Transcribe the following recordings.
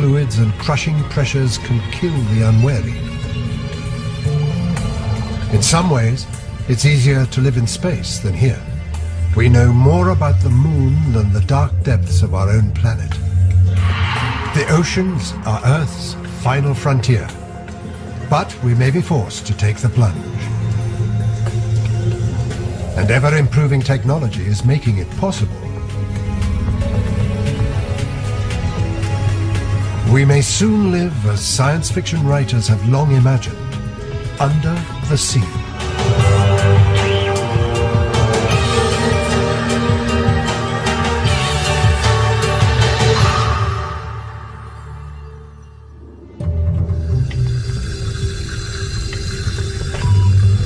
fluids and crushing pressures can kill the unwary. In some ways, it's easier to live in space than here. We know more about the moon than the dark depths of our own planet. The oceans are Earth's final frontier, but we may be forced to take the plunge. And ever-improving technology is making it possible. We may soon live as science fiction writers have long imagined, under the sea.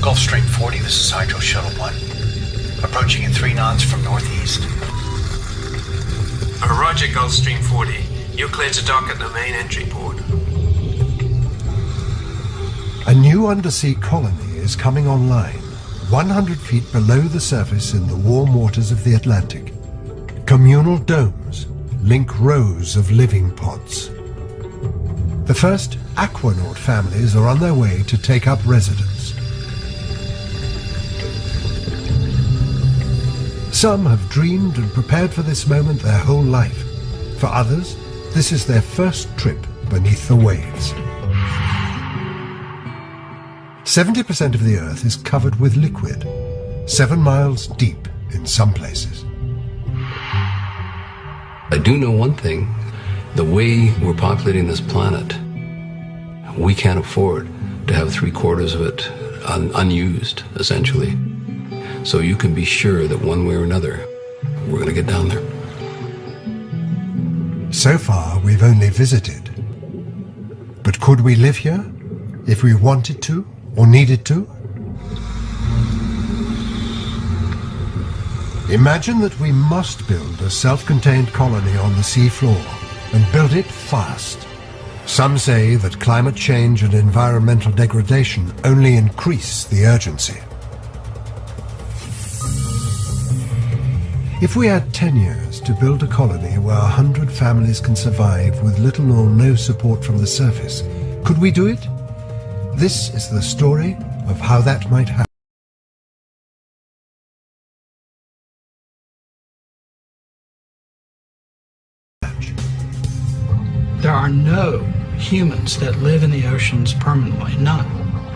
Gulfstream 40, this is Hydro Shuttle 1. Approaching at 3 knots from northeast. Roger, Gulfstream 40. You're cleared to dock at the main entry port. A new undersea colony is coming online, 100 feet below the surface in the warm waters of the Atlantic. Communal domes link rows of living pods. The first aquanaut families are on their way to take up residence. Some have dreamed and prepared for this moment their whole life. For others, this is their first trip beneath the waves. 70% of the Earth is covered with liquid, 7 miles deep in some places. I do know one thing. The way we're populating this planet, we can't afford to have 3/4 of it unused, essentially. So you can be sure that one way or another, we're going to get down there. So far, we've only visited. But could we live here if we wanted to or needed to? Imagine that we must build a self-contained colony on the sea floor and build it fast. Some say that climate change and environmental degradation only increase the urgency. If we had 10 years to build a colony where 100 families can survive with little or no support from the surface, could we do it? This is the story of how that might happen. There are no humans that live in the oceans permanently, none.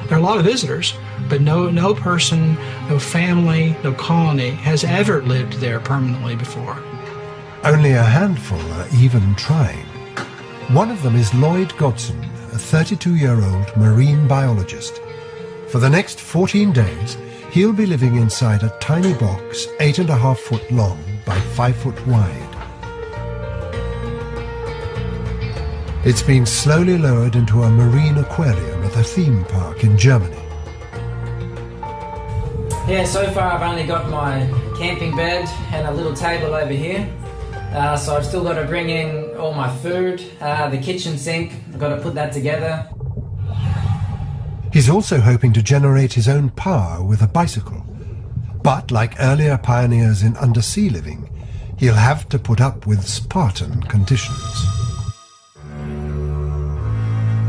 There are a lot of visitors, but no person, no family, no colony has ever lived there permanently before. Only a handful are even trying. One of them is Lloyd Godson, a 32-year-old marine biologist. For the next 14 days, he'll be living inside a tiny box 8.5 foot long by 5 foot wide. It's been slowly lowered into a marine aquarium at a theme park in Germany. Yeah, so far I've only got my camping bed and a little table over here. So I've still got to bring in all my food, the kitchen sink, I've got to put that together. He's also hoping to generate his own power with a bicycle. But like earlier pioneers in undersea living, he'll have to put up with Spartan conditions.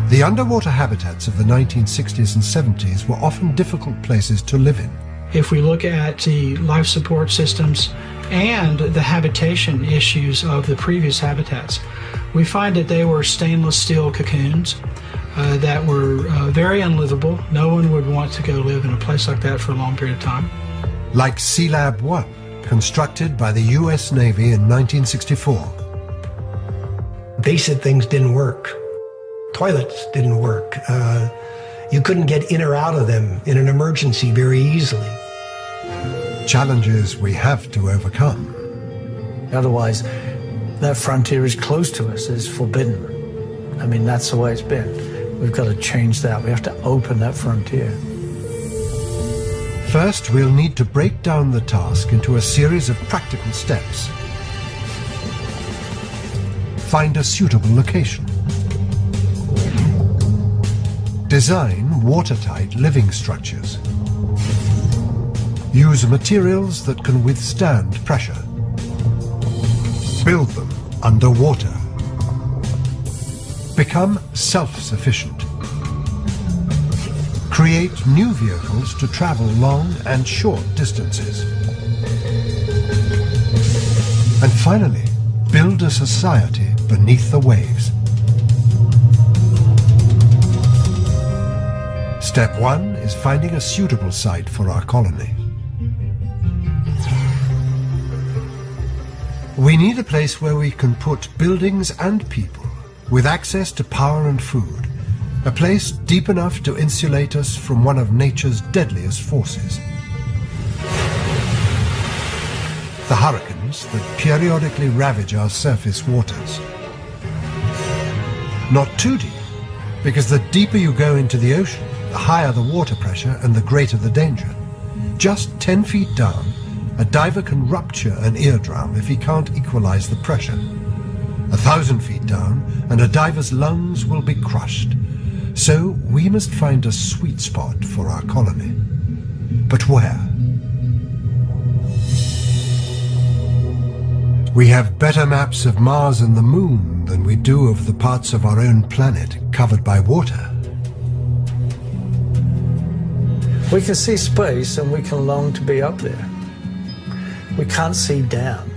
The underwater habitats of the 1960s and 70s were often difficult places to live in. If we look at the life support systems and the habitation issues of the previous habitats, we find that they were stainless steel cocoons that were very unlivable. No one would want to go live in a place like that for a long period of time. Like Sea Lab 1, constructed by the US Navy in 1964. Basic things didn't work. Toilets didn't work. You couldn't get in or out of them in an emergency very easily. Challenges we have to overcome. Otherwise, that frontier is close to us, it's forbidden. I mean, that's the way it's been. We've got to change that. We have to open that frontier. First, we'll need to break down the task into a series of practical steps. Find a suitable location. Design watertight living structures. Use materials that can withstand pressure. Build them underwater. Become self-sufficient. Create new vehicles to travel long and short distances. And finally, build a society beneath the waves. Step 1 is finding a suitable site for our colony. We need a place where we can put buildings and people with access to power and food. A place deep enough to insulate us from one of nature's deadliest forces. The hurricanes that periodically ravage our surface waters. Not too deep, because the deeper you go into the ocean, the higher the water pressure and the greater the danger. Just 10 feet down, a diver can rupture an eardrum if he can't equalize the pressure. 1,000 feet down, and a diver's lungs will be crushed. So we must find a sweet spot for our colony. But where? We have better maps of Mars and the Moon than we do of the parts of our own planet covered by water. We can see space and we can long to be up there. We can't see down.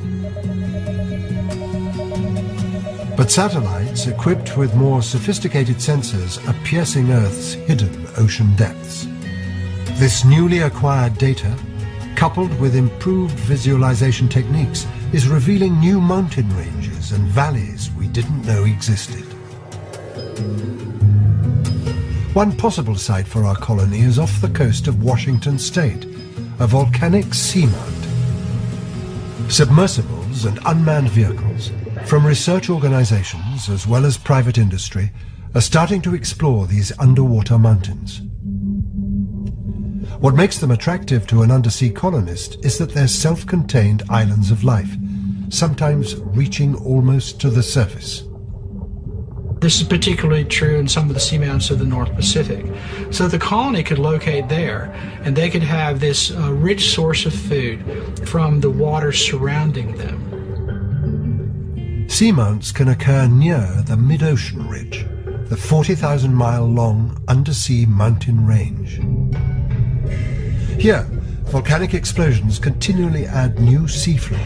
But satellites equipped with more sophisticated sensors are piercing Earth's hidden ocean depths. This newly acquired data, coupled with improved visualization techniques, is revealing new mountain ranges and valleys we didn't know existed. One possible site for our colony is off the coast of Washington State, a volcanic seamount. Submersibles and unmanned vehicles from research organizations as well as private industry are starting to explore these underwater mountains. What makes them attractive to an undersea colonist is that they're self-contained islands of life, sometimes reaching almost to the surface. This is particularly true in some of the seamounts of the North Pacific. So the colony could locate there, and they could have this rich source of food from the water surrounding them. Seamounts can occur near the mid-ocean ridge, the 40,000-mile-long undersea mountain range. Here, volcanic explosions continually add new seafloor.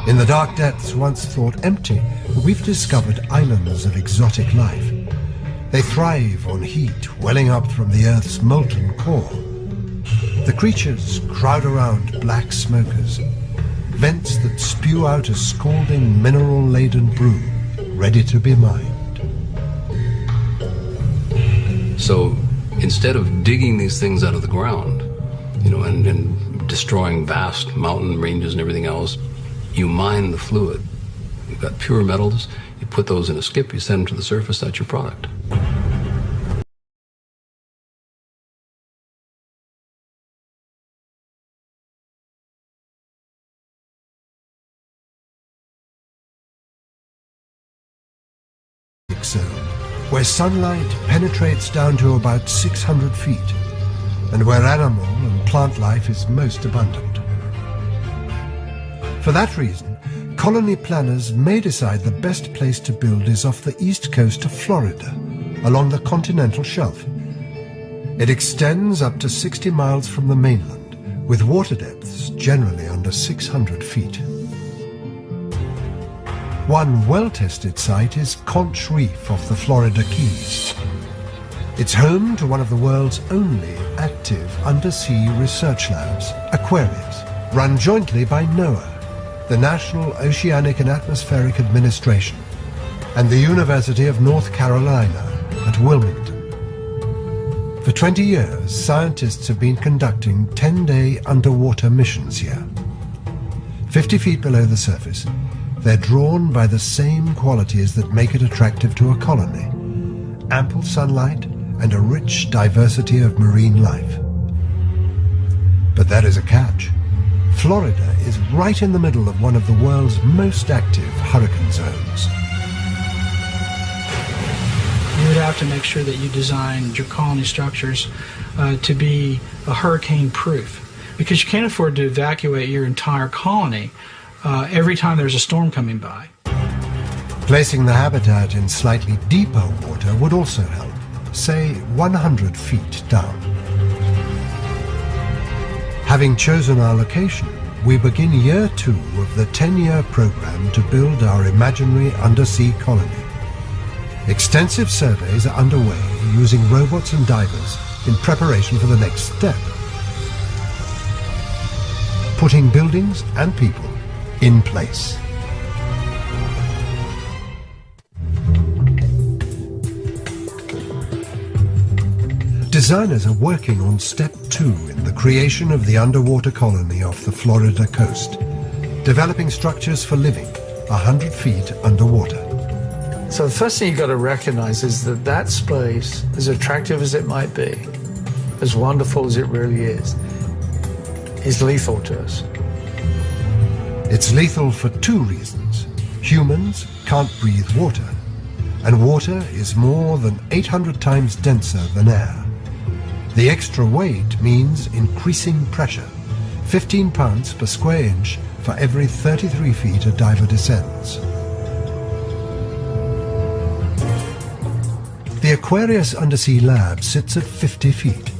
In the dark depths once thought empty, we've discovered islands of exotic life. They thrive on heat welling up from the Earth's molten core. The creatures crowd around black smokers, vents that spew out a scalding mineral-laden brew, ready to be mined. So instead of digging these things out of the ground, and destroying vast mountain ranges and everything else, you mine the fluid. You've got pure metals, you put those in a skip, you send them to the surface, that's your product. Zone, where sunlight penetrates down to about 600 feet, and where animal and plant life is most abundant. For that reason, colony planners may decide the best place to build is off the east coast of Florida, along the continental shelf. It extends up to 60 miles from the mainland, with water depths generally under 600 feet. One well-tested site is Conch Reef off the Florida Keys. It's home to one of the world's only active undersea research labs, aquariums, run jointly by NOAA, the National Oceanic and Atmospheric Administration, and the University of North Carolina at Wilmington. For 20 years, scientists have been conducting 10-day underwater missions here. 50 feet below the surface, they're drawn by the same qualities that make it attractive to a colony: ample sunlight and a rich diversity of marine life. But there is a catch. Florida is right in the middle of one of the world's most active hurricane zones. You would have to make sure that you designed your colony structures to be hurricane-proof, because you can't afford to evacuate your entire colony every time there's a storm coming by. Placing the habitat in slightly deeper water would also help, say 100 feet down. Having chosen our location, we begin year 2 of the 10-year program to build our imaginary undersea colony. Extensive surveys are underway using robots and divers in preparation for the next step, putting buildings and people in place. Designers are working on step 2 in the creation of the underwater colony off the Florida coast, developing structures for living 100 feet underwater. So the first thing you've got to recognize is that that space, as attractive as it might be, as wonderful as it really is lethal to us. It's lethal for 2 reasons. Humans can't breathe water, and water is more than 800 times denser than air. The extra weight means increasing pressure, 15 pounds per square inch for every 33 feet a diver descends. The Aquarius Undersea Lab sits at 50 feet,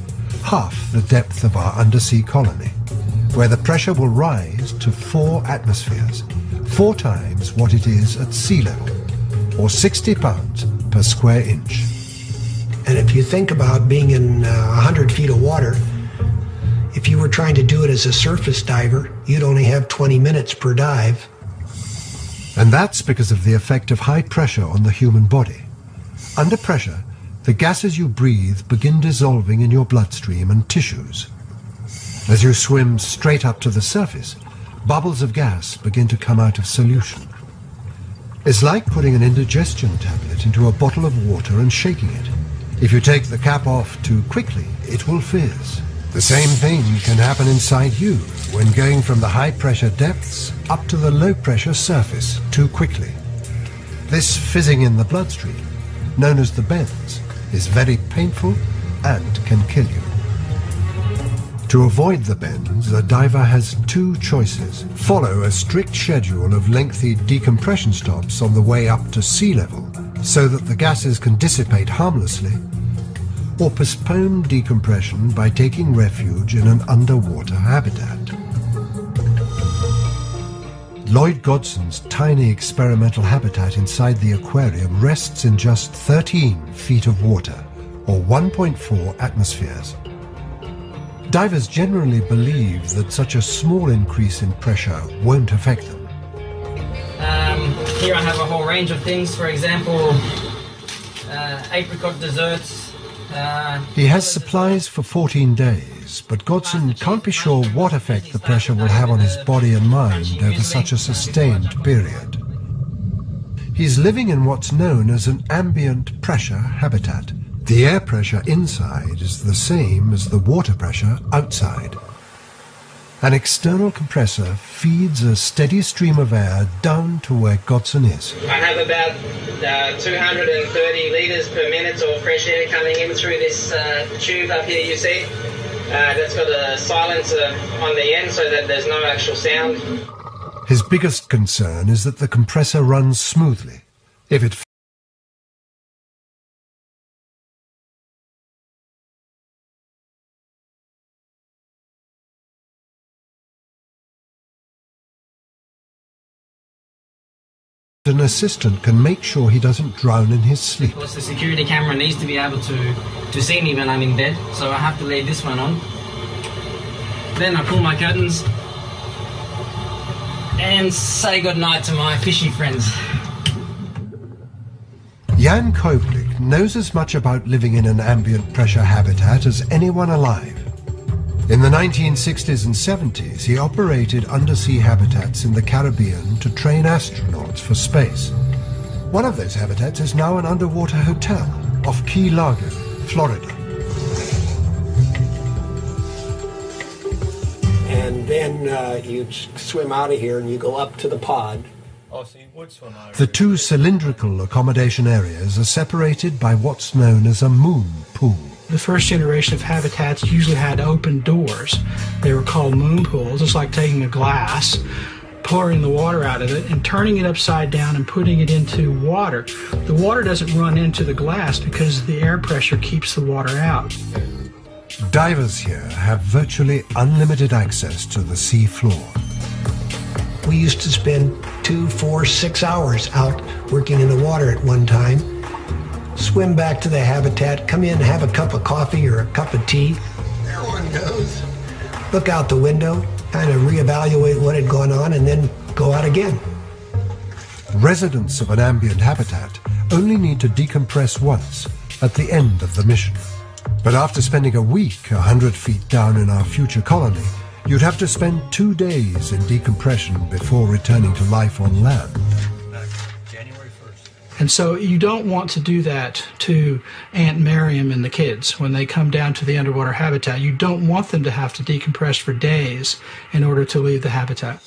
half the depth of our undersea colony, where the pressure will rise to 4 atmospheres, 4 times what it is at sea level, or 60 pounds per square inch. And if you think about being in 100 feet of water, if you were trying to do it as a surface diver, you'd only have 20 minutes per dive. And that's because of the effect of high pressure on the human body. Under pressure, the gases you breathe begin dissolving in your bloodstream and tissues. As you swim straight up to the surface, bubbles of gas begin to come out of solution. It's like putting an indigestion tablet into a bottle of water and shaking it. If you take the cap off too quickly, it will fizz. The same thing can happen inside you when going from the high-pressure depths up to the low-pressure surface too quickly. This fizzing in the bloodstream, known as the bends, is very painful and can kill you. To avoid the bends, a diver has 2 choices. Follow a strict schedule of lengthy decompression stops on the way up to sea level so that the gases can dissipate harmlessly, or postpone decompression by taking refuge in an underwater habitat. Lloyd Godson's tiny experimental habitat inside the aquarium rests in just 13 feet of water, or 1.4 atmospheres. Divers generally believe that such a small increase in pressure won't affect them. Here I have a whole range of things, for example, apricot desserts. He has supplies for 14 days, but Godson can't be sure what effect the pressure will have on his body and mind over such a sustained period. He's living in what's known as an ambient pressure habitat. The air pressure inside is the same as the water pressure outside. An external compressor feeds a steady stream of air down to where Godson is. I have about 230 litres per minute of fresh air coming in through this tube up here you see. That's got a silencer on the end so that there's no actual sound. His biggest concern is that the compressor runs smoothly. If it an assistant can make sure he doesn't drown in his sleep. Of course, the security camera needs to be able to see me when I'm in bed, so I have to leave this one on. Then I pull my curtains and say goodnight to my fishy friends. Jan Koeblik knows as much about living in an ambient pressure habitat as anyone alive. In the 1960s and 70s, he operated undersea habitats in the Caribbean to train astronauts for space. One of those habitats is now an underwater hotel off Key Largo, Florida. And then you swim out of here and you go up to the pod. The 2 cylindrical accommodation areas are separated by what's known as a moon pool. The first generation of habitats usually had open doors. They were called moon pools. It's like taking a glass, pouring the water out of it and turning it upside down and putting it into water. The water doesn't run into the glass because the air pressure keeps the water out. Divers here have virtually unlimited access to the sea floor. We used to spend 2, 4, 6 hours out working in the water at one time, swim back to the habitat, come in, have a cup of coffee or a cup of tea. There one goes. Look out the window, kind of reevaluate what had gone on, and then go out again. Residents of an ambient habitat only need to decompress once at the end of the mission. But after spending a week 100 feet down in our future colony, you'd have to spend 2 days in decompression before returning to life on land. And so you don't want to do that to Aunt Miriam and the kids when they come down to the underwater habitat. You don't want them to have to decompress for days in order to leave the habitat.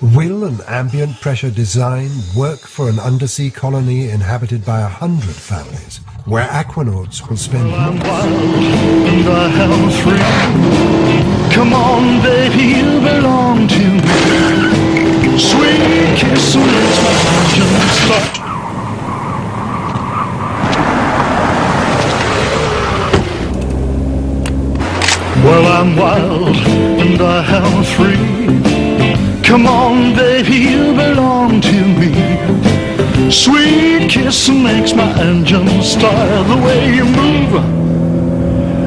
Will an ambient pressure design work for an undersea colony inhabited by 100 families, where aquanauts will spend months? And I am free. Come on, baby, you belong to me. Sweet kiss makes my engine start. Well, I'm wild and I am free. Come on, baby, you belong to me. Sweet kiss makes my engine start. The way you move,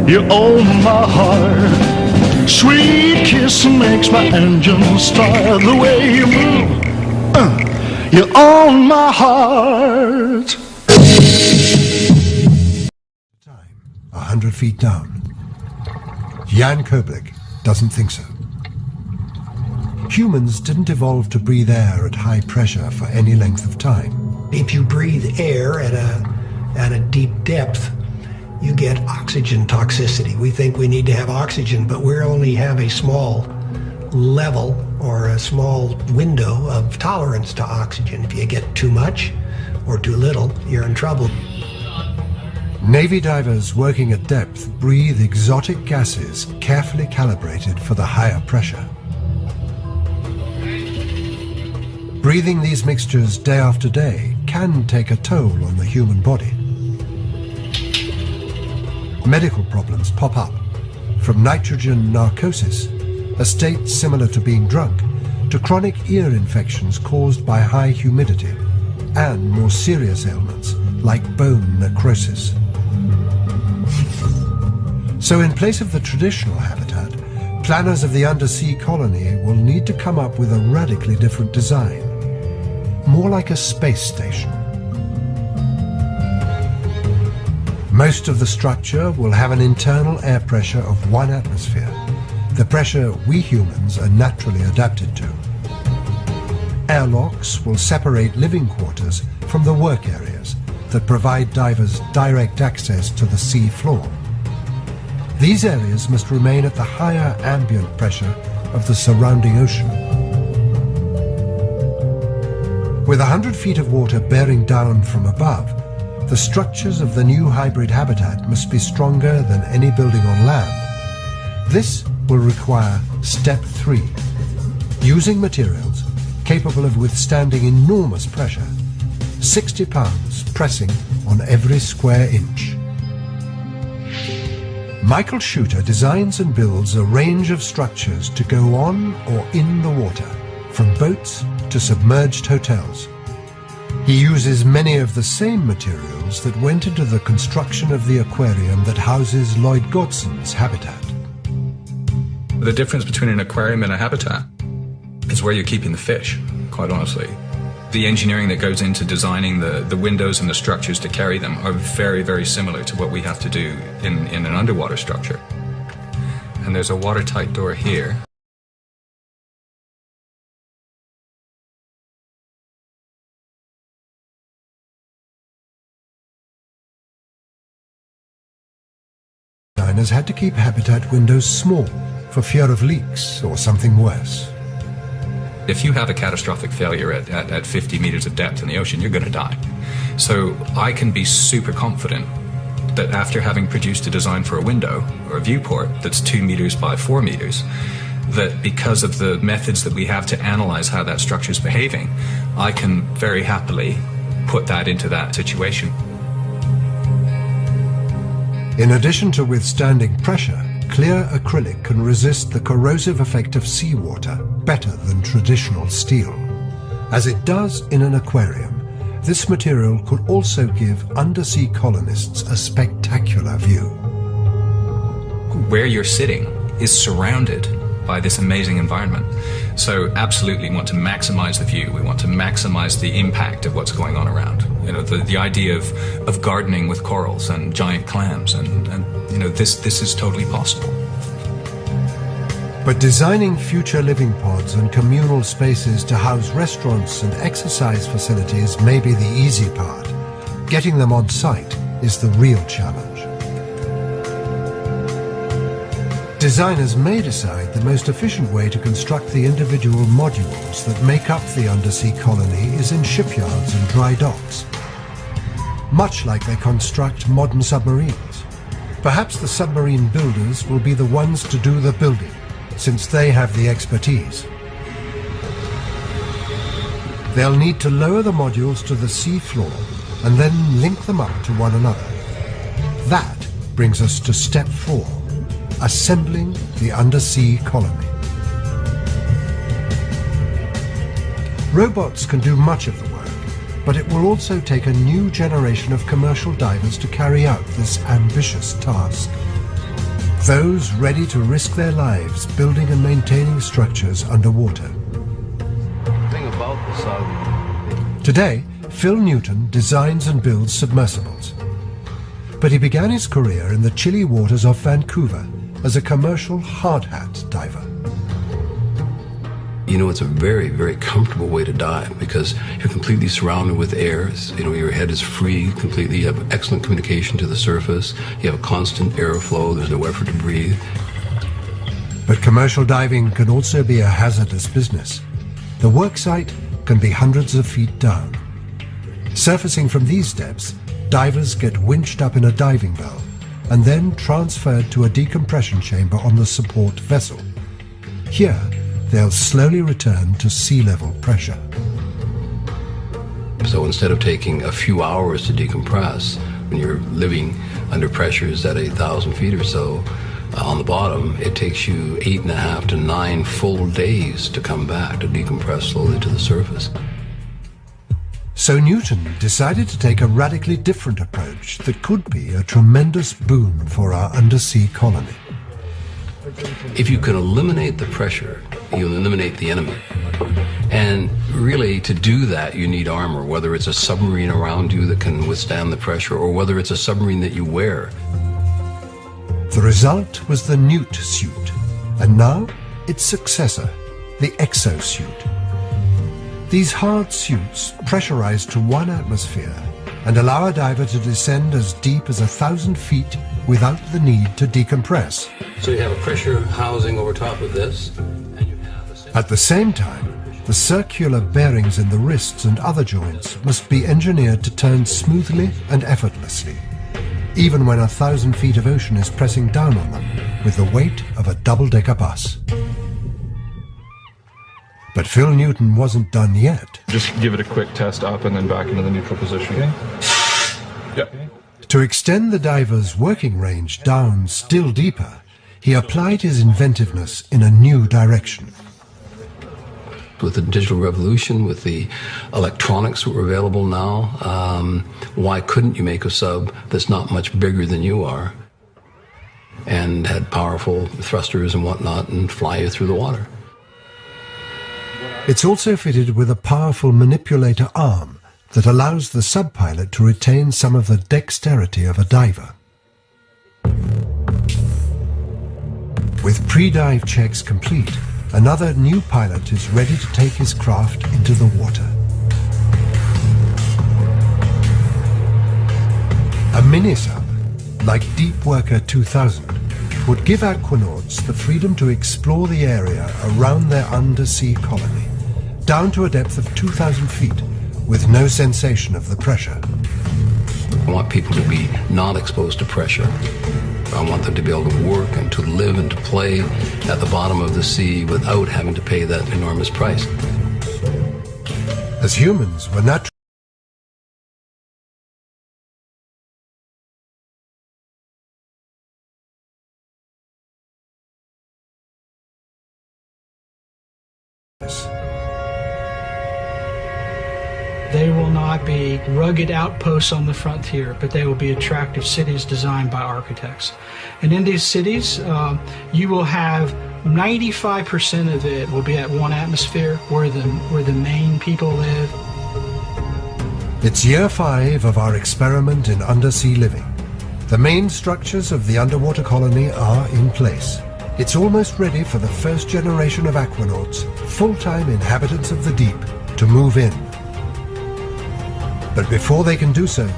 you own my heart. Sweet kiss makes my engine start. The way you move, you own my heart. 100 feet down. Jan Koblik doesn't think so. Humans didn't evolve to breathe air at high pressure for any length of time. If you breathe air at a deep depth, you get oxygen toxicity. We think we need to have oxygen, but we only have a small level or a small window of tolerance to oxygen. If you get too much or too little, you're in trouble. Navy divers working at depth breathe exotic gases carefully calibrated for the higher pressure. Breathing these mixtures day after day can take a toll on the human body. Medical problems pop up, from nitrogen narcosis, a state similar to being drunk, to chronic ear infections caused by high humidity, and more serious ailments like bone necrosis. So in place of the traditional habitat, planners of the undersea colony will need to come up with a radically different design, more like a space station. Most of the structure will have an internal air pressure of 1 atmosphere, the pressure we humans are naturally adapted to. Airlocks will separate living quarters from the work areas that provide divers direct access to the sea floor. These areas must remain at the higher ambient pressure of the surrounding ocean. With 100 feet of water bearing down from above, the structures of the new hybrid habitat must be stronger than any building on land. This will require step 3, using materials capable of withstanding enormous pressure, 60 pounds pressing on every square inch. Michael Shooter designs and builds a range of structures to go on or in the water, from boats to submerged hotels. He uses many of the same materials that went into the construction of the aquarium that houses Lloyd Godson's habitat. The difference between an aquarium and a habitat is where you're keeping the fish, quite honestly. The engineering that goes into designing the windows and the structures to carry them are very, very similar to what we have to do in an underwater structure. And there's a watertight door here. Designers had to keep habitat windows small for fear of leaks or something worse. If you have a catastrophic failure at 50 meters of depth in the ocean, you're going to die. So I can be super confident that after having produced a design for a window or a viewport that's 2 meters by 4 meters, that because of the methods that we have to analyze how that structure is behaving, I can very happily put that into that situation. In addition to withstanding pressure, clear acrylic can resist the corrosive effect of seawater better than traditional steel. As it does in an aquarium, this material could also give undersea colonists a spectacular view. Where you're sitting is surrounded by this amazing environment. So absolutely want to maximize the view. We want to maximize the impact of what's going on around. You know, the idea of gardening with corals and giant clams, and you know, this is totally possible. But designing future living pods and communal spaces to house restaurants and exercise facilities may be the easy part. Getting them on site is the real challenge. Designers may decide the most efficient way to construct the individual modules that make up the undersea colony is in shipyards and dry docks, much like they construct modern submarines. Perhaps the submarine builders will be the ones to do the building, since they have the expertise. They'll need to lower the modules to the sea floor and then link them up to one another. That brings us to step 4. Assembling the undersea colony. Robots can do much of the work, but it will also take a new generation of commercial divers to carry out this ambitious task. Those ready to risk their lives building and maintaining structures underwater. Today, Phil Newton designs and builds submersibles. But he began his career in the chilly waters of Vancouver as a commercial hard hat diver. You know, it's a very, very comfortable way to dive because you're completely surrounded with air. You know, your head is free completely. You have excellent communication to the surface. You have a constant airflow. There's no effort to breathe. But commercial diving can also be a hazardous business. The work site can be hundreds of feet down. Surfacing from these depths, divers get winched up in a diving bell and then transferred to a decompression chamber on the support vessel. Here, they'll slowly return to sea level pressure. So instead of taking a few hours to decompress, when you're living under pressures at 8,000 feet or so on the bottom, it takes you 8.5 to 9 full days to come back to decompress slowly to the surface. So Newton decided to take a radically different approach that could be a tremendous boon for our undersea colony. If you can eliminate the pressure, you'll eliminate the enemy. And really, to do that, you need armor, whether it's a submarine around you that can withstand the pressure or whether it's a submarine that you wear. The result was the Newt suit, and now its successor, the exosuit. These hard suits pressurize to 1 atmosphere and allow a diver to descend as deep as 1,000 feet without the need to decompress. So you have a pressure housing over top of this. And you have At the same time, the circular bearings in the wrists and other joints must be engineered to turn smoothly and effortlessly, even when 1,000 feet of ocean is pressing down on them with the weight of a double-decker bus. But Phil Newton wasn't done yet. Just give it a quick test up and then back into the neutral position. Okay. Yep. To extend the diver's working range down still deeper, he applied his inventiveness in a new direction. With the digital revolution, with the electronics that were available now, why couldn't you make a sub that's not much bigger than you are and had powerful thrusters and whatnot and fly you through the water? It's also fitted with a powerful manipulator arm that allows the sub-pilot to retain some of the dexterity of a diver. With pre-dive checks complete, another new pilot is ready to take his craft into the water. A mini-sub, like Deep Worker 2000, would give aquanauts the freedom to explore the area around their undersea colony, down to a depth of 2,000 feet, with no sensation of the pressure. I want people to be not exposed to pressure. I want them to be able to work and to live and to play at the bottom of the sea without having to pay that enormous price. As humans, we're naturally They will not be rugged outposts on the frontier, but they will be attractive cities designed by architects. And in these cities, you will have 95% of it will be at one atmosphere where the main people live. It's year 5 of our experiment in undersea living. The main structures of the underwater colony are in place. It's almost ready for the first generation of aquanauts, full-time inhabitants of the deep, to move in. But before they can do so,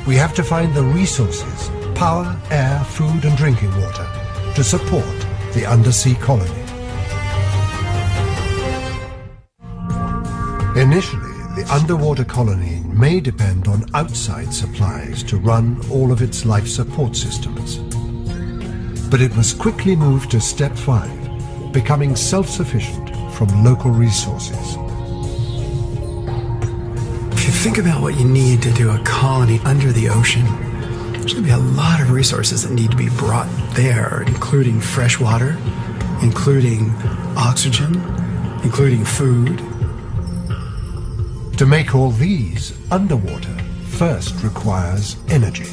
we have to find the resources, power, air, food and drinking water, to support the undersea colony. Initially, the underwater colony may depend on outside supplies to run all of its life support systems. But it must quickly move to step 5, becoming self-sufficient from local resources. If you think about what you need to do a colony under the ocean, there's going to be a lot of resources that need to be brought there, including fresh water, including oxygen, including food. To make all these, underwater first requires energy.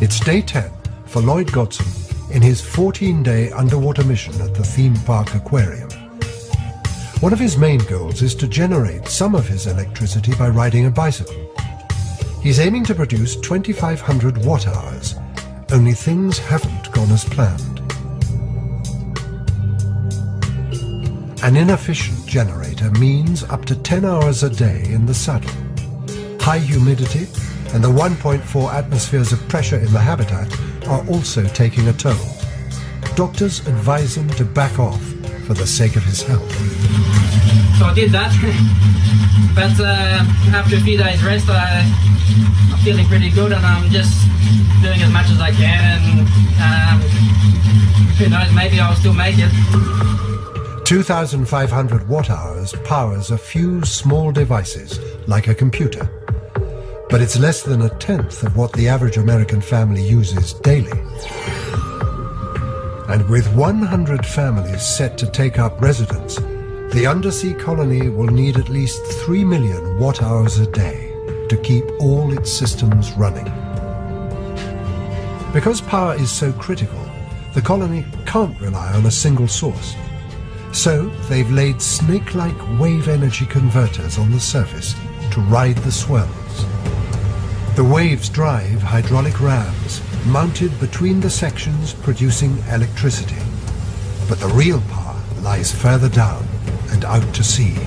It's day 10 for Lloyd Godson in his 14-day underwater mission at the theme park aquarium. One of his main goals is to generate some of his electricity by riding a bicycle. He's aiming to produce 2,500 watt-hours, only things haven't gone as planned. An inefficient generator means up to 10 hours a day in the saddle. High humidity and the 1.4 atmospheres of pressure in the habitat are also taking a toll. Doctors advise him to back off for the sake of his health. So I did that, but after a few days rest, I'm feeling pretty good, and I'm just doing as much as I can, and who knows, maybe I'll still make it. 2,500 watt-hours powers a few small devices, like a computer. But it's less than a tenth of what the average American family uses daily. And with 100 families set to take up residence, the undersea colony will need at least 3 million watt-hours a day to keep all its systems running. Because power is so critical, the colony can't rely on a single source. So they've laid snake-like wave energy converters on the surface to ride the swells. The waves drive hydraulic rams mounted between the sections producing electricity. But the real power lies further down and out to sea.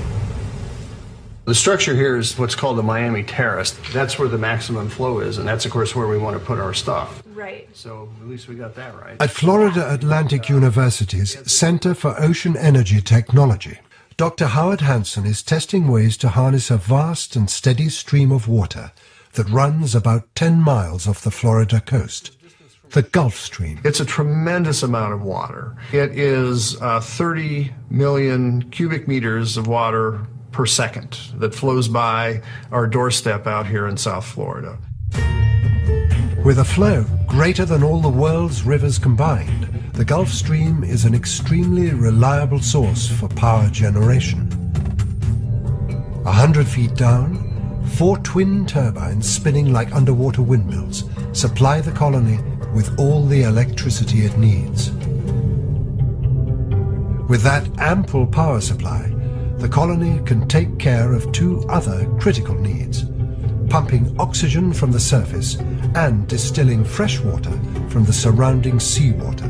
The structure here is what's called the Miami Terrace. That's where the maximum flow is, and that's, of course, where we want to put our stuff. Right. So at least we got that right. At Florida Atlantic University's Center for Ocean Energy Technology, Dr. Howard Hansen is testing ways to harness a vast and steady stream of water that runs about 10 miles off the Florida coast, the Gulf Stream. It's a tremendous amount of water. It is 30 million cubic meters of water per second that flows by our doorstep out here in South Florida. With a flow greater than all the world's rivers combined, the Gulf Stream is an extremely reliable source for power generation. 100 feet down, 4 twin turbines spinning like underwater windmills supply the colony with all the electricity it needs. With that ample power supply, the colony can take care of 2 other critical needs: pumping oxygen from the surface and distilling fresh water from the surrounding seawater.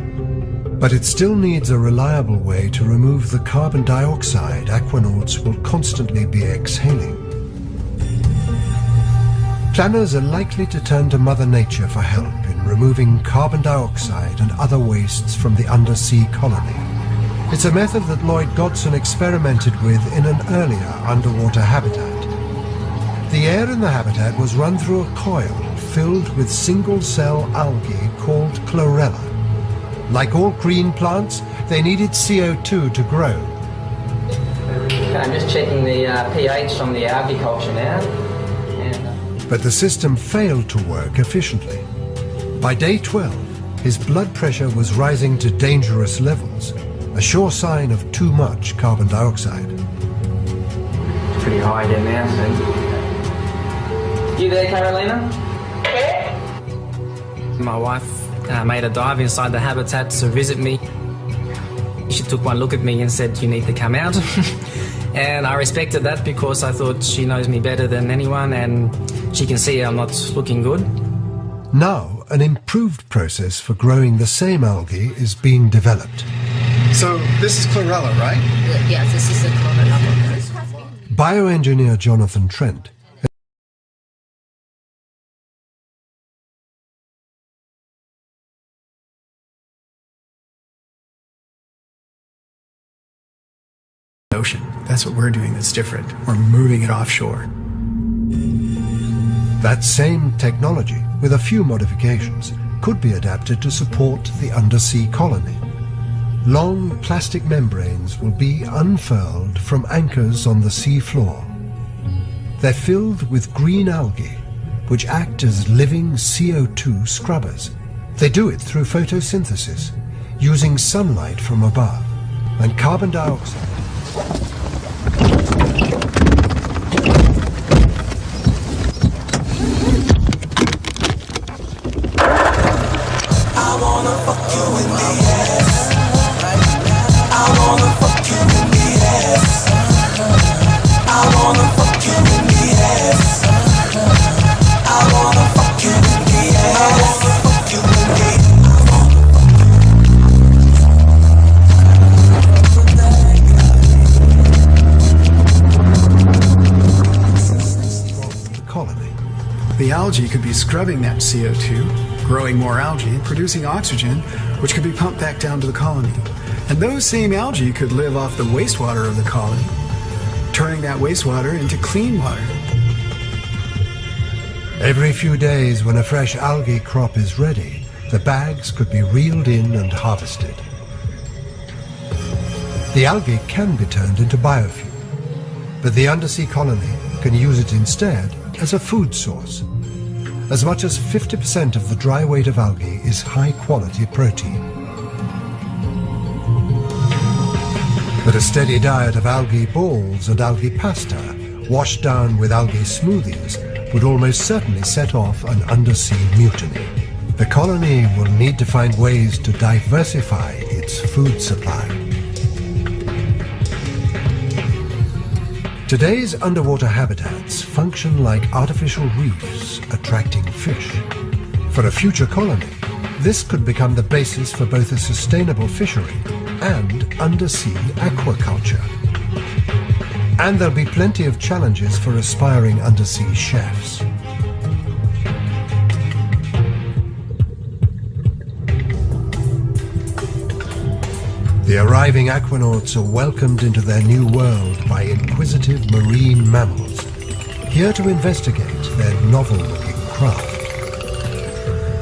But it still needs a reliable way to remove the carbon dioxide aquanauts will constantly be exhaling. Planners are likely to turn to Mother Nature for help in removing carbon dioxide and other wastes from the undersea colony. It's a method that Lloyd Godson experimented with in an earlier underwater habitat. The air in the habitat was run through a coil filled with single-cell algae called chlorella. Like all green plants, they needed CO2 to grow. Okay, I'm just checking the pH on the algae culture now. But the system failed to work efficiently. By day 12, his blood pressure was rising to dangerous levels, a sure sign of too much carbon dioxide. It's pretty high there now, so. You there, Carolina? My wife made a dive inside the habitat to visit me. She took one look at me and said, "You need to come out." And I respected that because I thought she knows me better than anyone and she can see I'm not looking good. Now, an improved process for growing the same algae is being developed. So this is chlorella, right? Yeah, this is the chlorella. Bioengineer Jonathan Trent ocean. That's what we're doing that's different. We're moving it offshore. That same technology, with a few modifications, could be adapted to support the undersea colony. Long plastic membranes will be unfurled from anchors on the sea floor. They're filled with green algae, which act as living CO2 scrubbers. They do it through photosynthesis, using sunlight from above, and carbon dioxide. The algae could be scrubbing that CO2, growing more algae, producing oxygen, which could be pumped back down to the colony. And those same algae could live off the wastewater of the colony, turning that wastewater into clean water. Every few days, when a fresh algae crop is ready, the bags could be reeled in and harvested. The algae can be turned into biofuel, but the undersea colony can use it instead as a food source. As much as 50% of the dry weight of algae is high-quality protein. But a steady diet of algae balls and algae pasta, washed down with algae smoothies, would almost certainly set off an undersea mutiny. The colony will need to find ways to diversify its food supply. Today's underwater habitats function like artificial reefs attracting fish. For a future colony, this could become the basis for both a sustainable fishery and undersea aquaculture. And there'll be plenty of challenges for aspiring undersea chefs. The arriving aquanauts are welcomed into their new world by inquisitive marine mammals, here to investigate their novel-looking craft.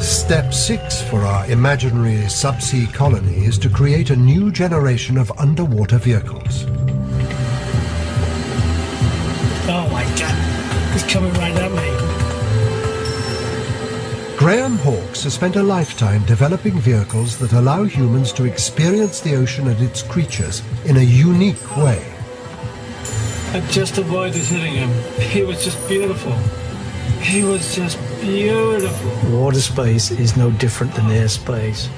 Step 6 for our imaginary subsea colony is to create a new generation of underwater vehicles. Oh my God, it's coming right at me. Graham Hawkes has spent a lifetime developing vehicles that allow humans to experience the ocean and its creatures in a unique way. I just avoided hitting him. He was just beautiful. He was just beautiful. Water space is no different than airspace,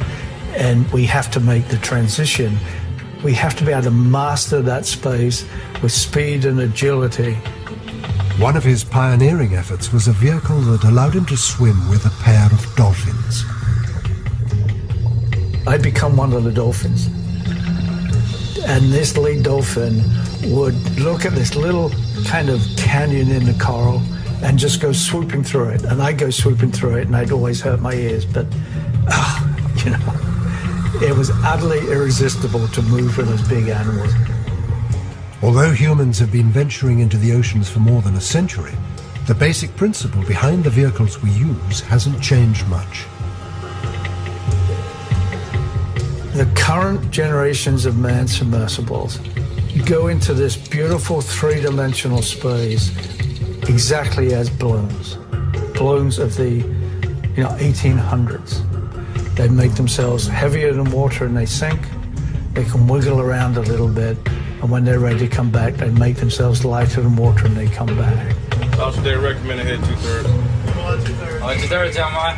and we have to make the transition. We have to be able to master that space with speed and agility. One of his pioneering efforts was a vehicle that allowed him to swim with a pair of dolphins. I'd become one of the dolphins. And this lead dolphin would look at this little kind of canyon in the coral and just go swooping through it. And I'd go swooping through it, and I'd always hurt my ears. But, you know, it was utterly irresistible to move with those big animals. Although humans have been venturing into the oceans for more than a century, The basic principle behind the vehicles we use hasn't changed much. The current generations of manned submersibles go into this beautiful three-dimensional space exactly as balloons of the 1800s. They make themselves heavier than water and they sink. They can wiggle around a little bit, and when they're ready to come back, they make themselves lighter than water and they come back. Officer Day recommended head 2/3. 2/3, Jeremiah.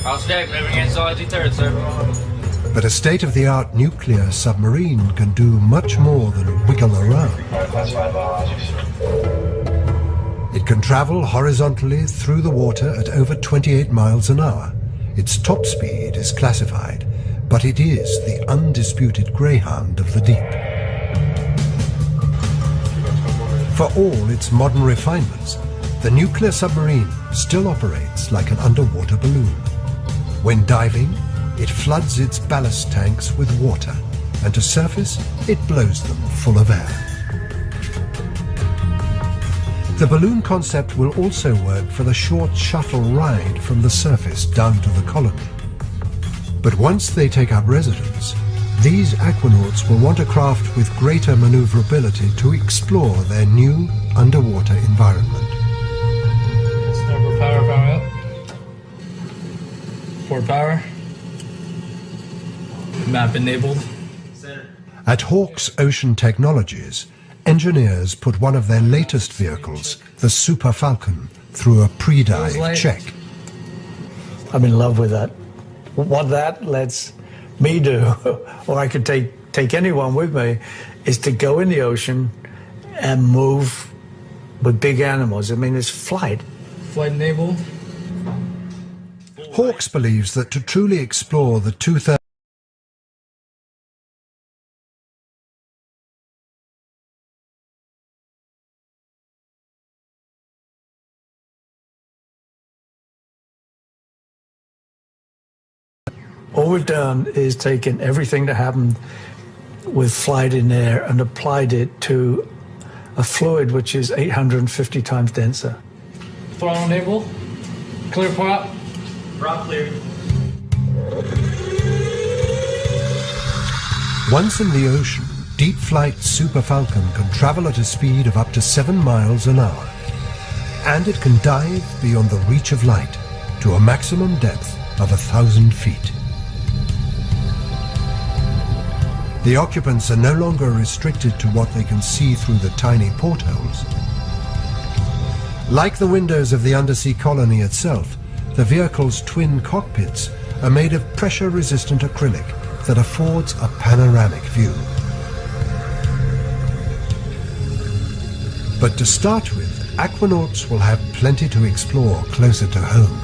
Officer Day moving in solid 2/3, sir. But a state-of-the-art nuclear submarine can do much more than wiggle around. It can travel horizontally through the water at over 28 miles an hour. Its top speed is classified, but it is the undisputed greyhound of the deep. For all its modern refinements, the nuclear submarine still operates like an underwater balloon. When diving, it floods its ballast tanks with water, and to surface, it blows them full of air. The balloon concept will also work for the short shuttle ride from the surface down to the colony. But once they take up residence, these aquanauts will want a craft with greater maneuverability to explore their new underwater environment. Starboard power up. Port power. Map enabled. At Hawks Ocean Technologies, engineers put one of their latest vehicles, the Super Falcon, through a pre-dive check. I'm in love with that. What that lets me do, or I could take anyone with me, is to go in the ocean and move with big animals. I mean, it's flight. Flight enabled. Hawks believes that to truly explore the two-thirds all we've done is taken everything that happened with flight in there and applied it to a fluid which is 850 times denser. Throttle enabled. Clear prop. Prop cleared. Once in the ocean, deep flight Super Falcon can travel at a speed of up to 7 miles an hour. And it can dive beyond the reach of light to a maximum depth of 1,000 feet. The occupants are no longer restricted to what they can see through the tiny portholes. Like the windows of the undersea colony itself, the vehicle's twin cockpits are made of pressure-resistant acrylic that affords a panoramic view. But to start with, aquanauts will have plenty to explore closer to home.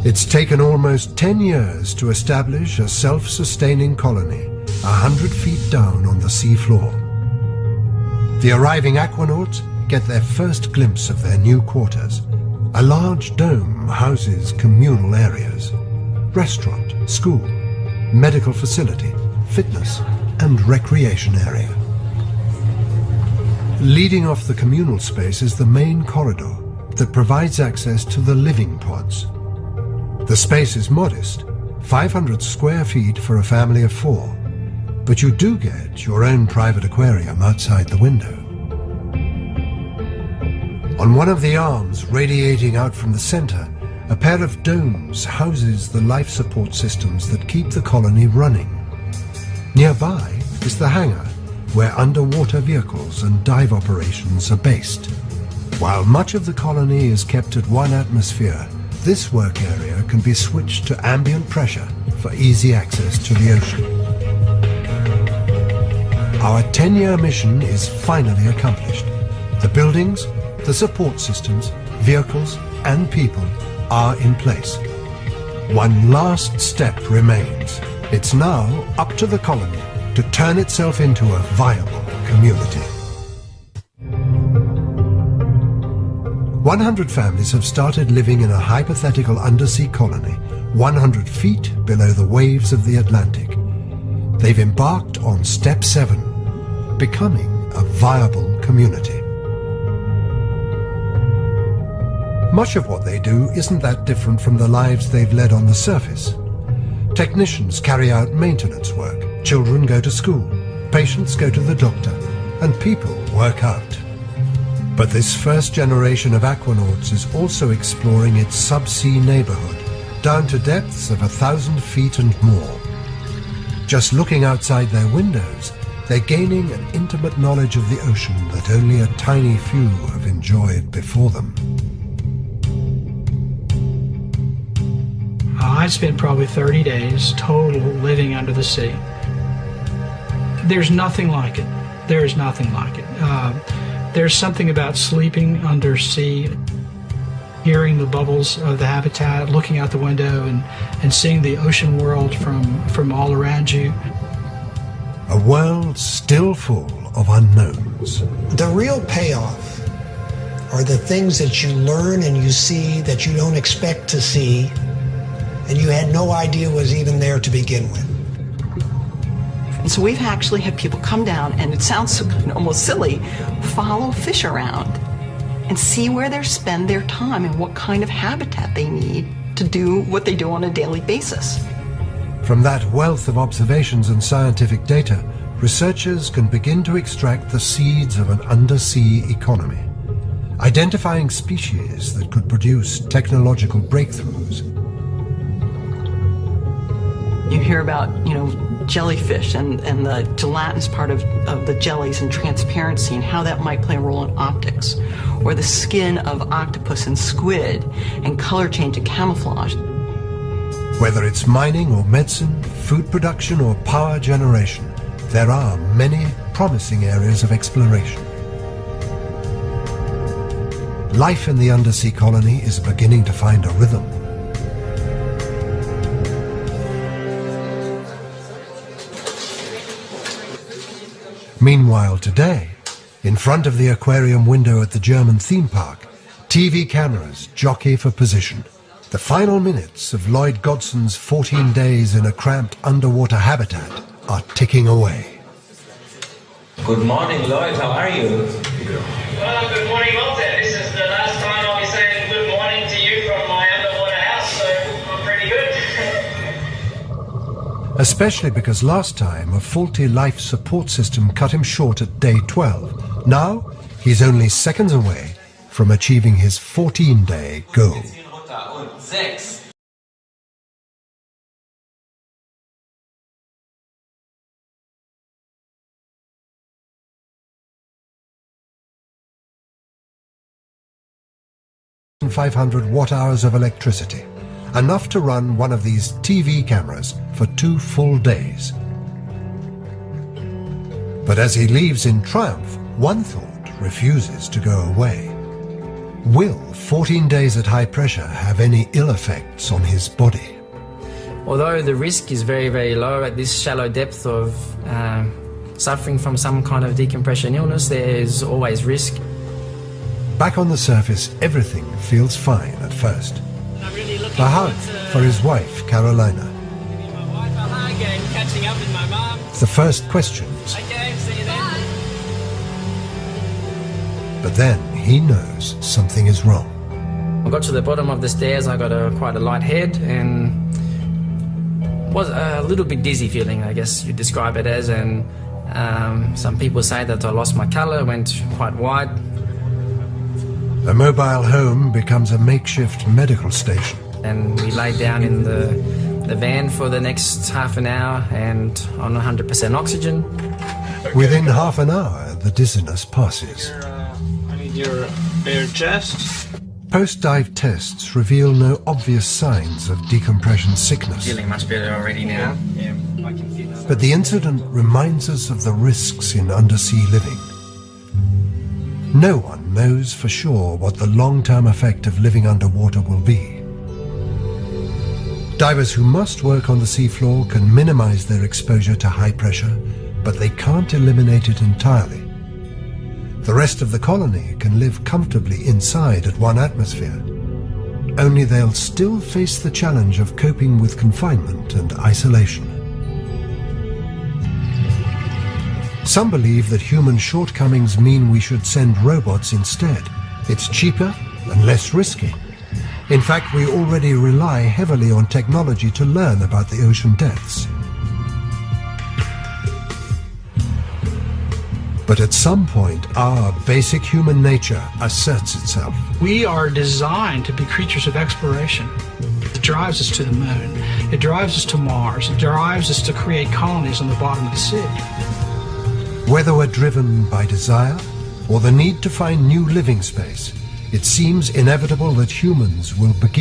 It's taken almost 10 years to establish a self-sustaining colony 100 feet down on the sea floor. The arriving aquanauts get their first glimpse of their new quarters. A large dome houses communal areas: restaurant, school, medical facility, fitness, and recreation area. Leading off the communal space is the main corridor that provides access to the living pods. The space is modest, 500 square feet for a family of 4, but you do get your own private aquarium outside the window. On one of the arms radiating out from the center, a pair of domes houses the life support systems that keep the colony running. Nearby is the hangar, where underwater vehicles and dive operations are based. While much of the colony is kept at 1 atmosphere, this work area can be switched to ambient pressure for easy access to the ocean. Our 10-year mission is finally accomplished. The buildings, the support systems, vehicles, and people are in place. One last step remains. It's now up to the colony to turn itself into a viable community. 100 families have started living in a hypothetical undersea colony 100 feet below the waves of the Atlantic. They've embarked on step 7, becoming a viable community. Much of what they do isn't that different from the lives they've led on the surface. Technicians carry out maintenance work, children go to school, patients go to the doctor, and people work out. But this first generation of aquanauts is also exploring its sub-sea neighborhood, down to depths of 1,000 feet and more. Just looking outside their windows, they're gaining an intimate knowledge of the ocean that only a tiny few have enjoyed before them. I spent probably 30 days total living under the sea. There's nothing like it. There's nothing like it. There's something about sleeping under sea, hearing the bubbles of the habitat, looking out the window and seeing the ocean world from all around you. A world still full of unknowns. The real payoff are the things that you learn and you see that you don't expect to see and you had no idea was even there to begin with. And so we've actually had people come down, and it sounds almost silly, follow fish around and see where they spend their time and what kind of habitat they need to do what they do on a daily basis. From that wealth of observations and scientific data, researchers can begin to extract the seeds of an undersea economy, identifying species that could produce technological breakthroughs. You hear about, jellyfish and the gelatinous part of the jellies and transparency and how that might play a role in optics, or the skin of octopus and squid and color change and camouflage. Whether it's mining or medicine, food production or power generation, there are many promising areas of exploration. Life in the undersea colony is beginning to find a rhythm. Meanwhile today, in front of the aquarium window at the German theme park, TV cameras jockey for position. The final minutes of Lloyd Godson's 14 days in a cramped underwater habitat are ticking away. Good morning, Lloyd. How are you? Well, good morning, Walter. This is the last time I'll be saying good morning to you from my underwater house, so I'm pretty good. Especially because last time a faulty life support system cut him short at day 12. Now, he's only seconds away from achieving his 14-day goal. 6. and 500 watt-hours of electricity, enough to run one of these TV cameras for 2 full days. But as he leaves in triumph, one thought refuses to go away. Will 14 days at high pressure have any ill effects on his body? Although the risk is very, very low at this shallow depth of suffering from some kind of decompression illness, there's always risk. Back on the surface, everything feels fine at first. A hug for his wife, Carolina. Catching up with my mum. The first questions. Okay, see you then. But then he knows something is wrong. I got to the bottom of the stairs, I got quite a light head and was a little bit dizzy feeling, I guess you'd describe it as, and some people say that I lost my colour, went quite white. A mobile home becomes a makeshift medical station. And we laid down in the van for the next half an hour and on 100% oxygen. Within half an hour, the dizziness passes. I need your bare chest. Post-dive tests reveal no obvious signs of decompression sickness. Feeling much better already now. Yeah, I can feel that. But the incident reminds us of the risks in undersea living. No one knows for sure what the long-term effect of living underwater will be. Divers who must work on the seafloor can minimize their exposure to high pressure, but they can't eliminate it entirely. The rest of the colony can live comfortably inside at 1 atmosphere. Only they'll still face the challenge of coping with confinement and isolation. Some believe that human shortcomings mean we should send robots instead. It's cheaper and less risky. In fact, we already rely heavily on technology to learn about the ocean depths. But at some point, our basic human nature asserts itself. We are designed to be creatures of exploration. It drives us to the moon. It drives us to Mars. It drives us to create colonies on the bottom of the sea. Whether we're driven by desire or the need to find new living space, it seems inevitable that humans will begin